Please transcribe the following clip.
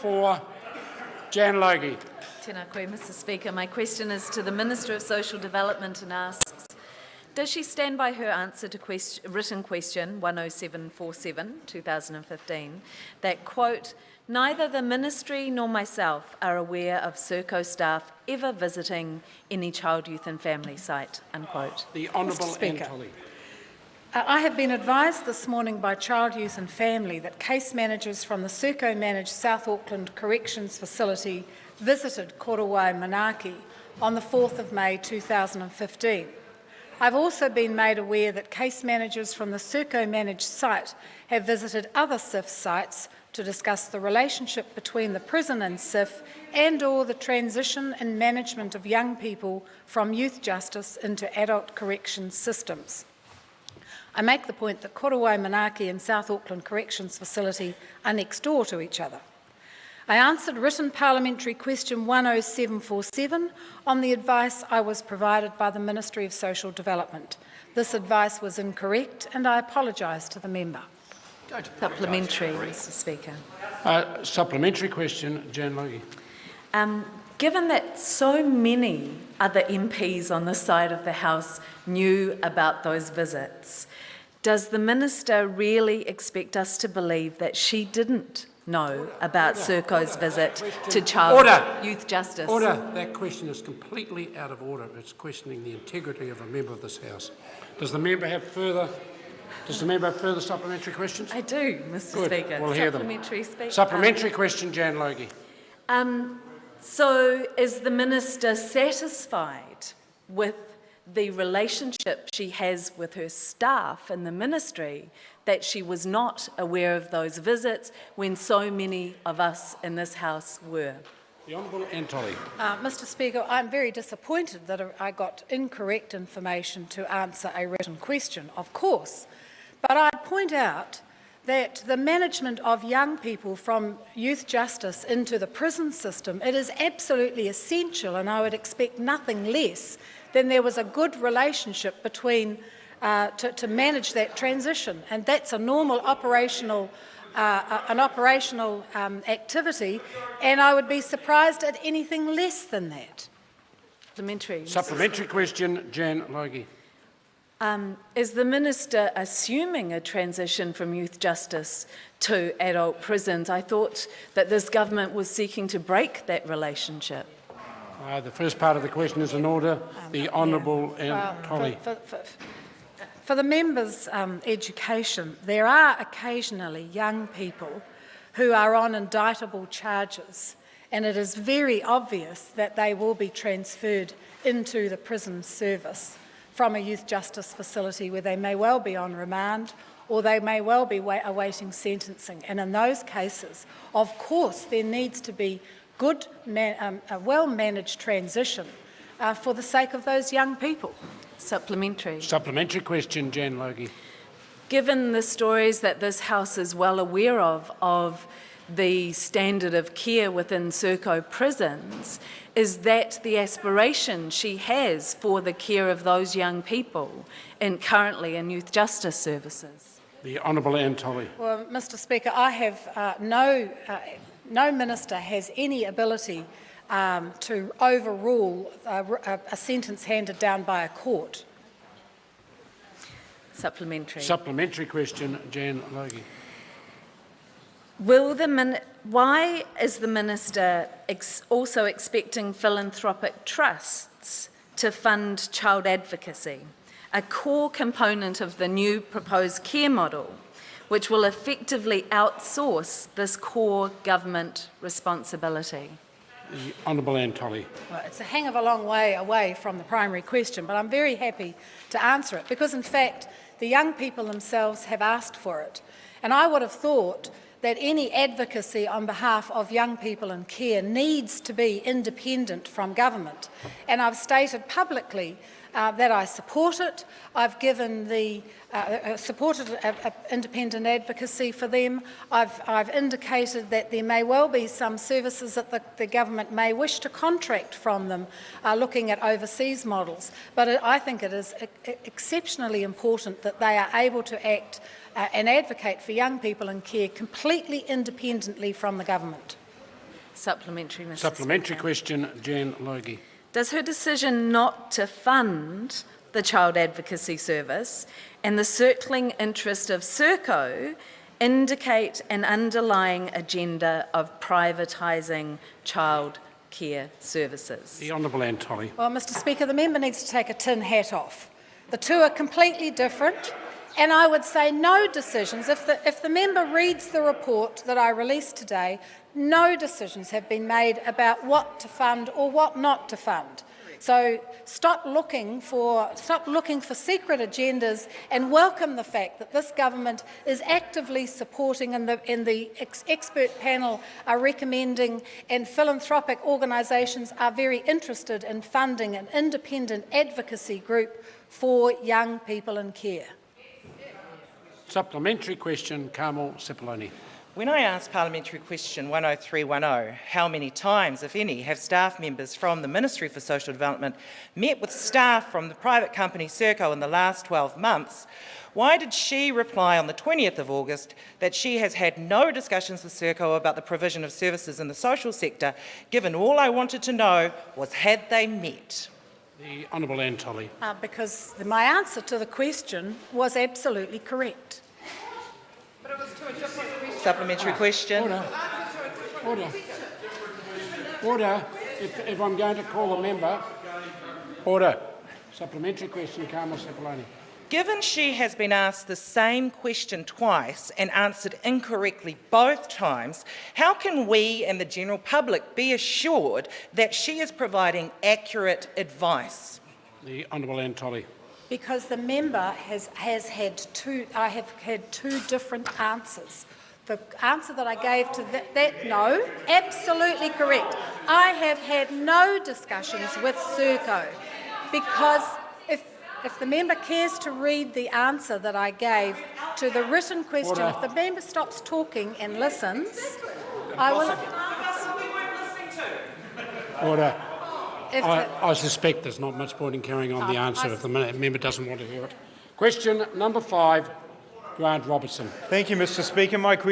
4. Jan Logie. Tēnā koe, Mr Speaker. My question is to the Minister of Social Development and asks, does she stand by her answer to written question 10747, 2015, that, quote, neither the Ministry nor myself are aware of Serco staff ever visiting any child, youth and family site, unquote? The Honourable Mr Speaker. Antolli. I have been advised this morning by Child, Youth and Family that case managers from the Serco-managed South Auckland Corrections Facility visited Korowai Manaaki on the 4th of May 2015. I've also been made aware that case managers from the Serco-managed site have visited other SIF sites to discuss the relationship between the prison and SIF and/or the transition and management of young people from youth justice into adult corrections systems. I make the point that Korowai Manaaki and South Auckland Corrections Facility are next door to each other. I answered written parliamentary question 10747 on the advice I was provided by the Ministry of Social Development. This advice was incorrect and I apologise to the member. Supplementary, Mr Speaker. Supplementary question, Jan Logie. Given that so many other MPs on this side of the House knew about those visits, does the Minister really expect us to believe that she didn't know about Serco's visit to child youth justice? Order. That question is completely out of order. It's questioning the integrity of a member of this House. Does the member have further supplementary questions? I do, Mr Good. Speaker. We'll hear them. Supplementary question, Jan Logie. So is the Minister satisfied with the relationship she has with her staff in the Ministry, that she was not aware of those visits when so many of us in this House were? The Honourable Antolli. Mr Speaker, I'm very disappointed that I got incorrect information to answer a written question, of course. But I point out that the management of young people from youth justice into the prison system, it is absolutely essential, and I would expect nothing less than there was a good relationship between to manage that transition, and that's a normal operational activity, and I would be surprised at anything less than that. Supplementary question, Jan Logie. Is the Minister assuming a transition from youth justice to adult prisons? I thought that this government was seeking to break that relationship. The first part of the question is in order. The Honourable Antolli. For the member's education, there are occasionally young people who are on indictable charges, and it is very obvious that they will be transferred into the prison service from a youth justice facility where they may well be on remand or they may well be awaiting sentencing. And in those cases, of course, there needs to be good, a well-managed transition for the sake of those young people. Supplementary. Supplementary question, Jan Logie. Given the stories that this House is well aware of the standard of care within Serco prisons, is that the aspiration she has for the care of those young people currently in youth justice services? The Honourable Antolli. Well, Mr Speaker, I have no minister has any ability to overrule a sentence handed down by a court. Supplementary. Supplementary question, Jan Logie. Why is the Minister also expecting philanthropic trusts to fund child advocacy, a core component of the new proposed care model, which will effectively outsource this core government responsibility? The Honourable Antolli. Well, it's a hang of a long way away from the primary question, but I'm very happy to answer it because, in fact, the young people themselves have asked for it. And I would have thought that any advocacy on behalf of young people in care needs to be independent from government. And I've stated publicly that I support it. I've given supported independent advocacy for them. I've indicated that there may well be some services that the government may wish to contract from them, looking at overseas models. But I think it is exceptionally important that they are able to act and advocate for young people in care completely independently from the government. Supplementary, Mr. Supplementary Speaker. question, Jan Logie. Does her decision not to fund the Child Advocacy Service and the circling interest of Serco indicate an underlying agenda of privatising child care services? The Honourable Anne Tolley. Well, Mr. Speaker, the member needs to take a tin hat off. The two are completely different, and I would say no decisions. If the member reads the report that I released today, no decisions have been made about what to fund or what not to fund. So stop looking for secret agendas and welcome the fact that this government is actively supporting and the expert panel are recommending and philanthropic organisations are very interested in funding an independent advocacy group for young people in care. Supplementary question, Carmel Cipollone. When I asked Parliamentary Question 10310, how many times, if any, have staff members from the Ministry for Social Development met with staff from the private company Serco in the last 12 months, why did she reply on the 20th of August that she has had no discussions with Serco about the provision of services in the social sector, given all I wanted to know was had they met? The Honourable Anne Tolley. Because my answer to the question was absolutely correct. Supplementary question. Order. Order. If I'm going to call a member, order. Supplementary question, Carmel Cipollone. Given she has been asked the same question twice and answered incorrectly both times, how can we and the general public be assured that she is providing accurate advice? The Honourable Anne Tolley. Because the member has had two, I have had two different answers. The answer that I gave to that no, absolutely correct. I have had no discussions with Serco because if the member cares to read the answer that I gave to the written question, Order. if the member stops talking and listens, I will. Order. If I suspect there's not much point in carrying on the answer if the member doesn't want to hear it. Question number 5, Grant Robertson. Thank you, Mr. Speaker. My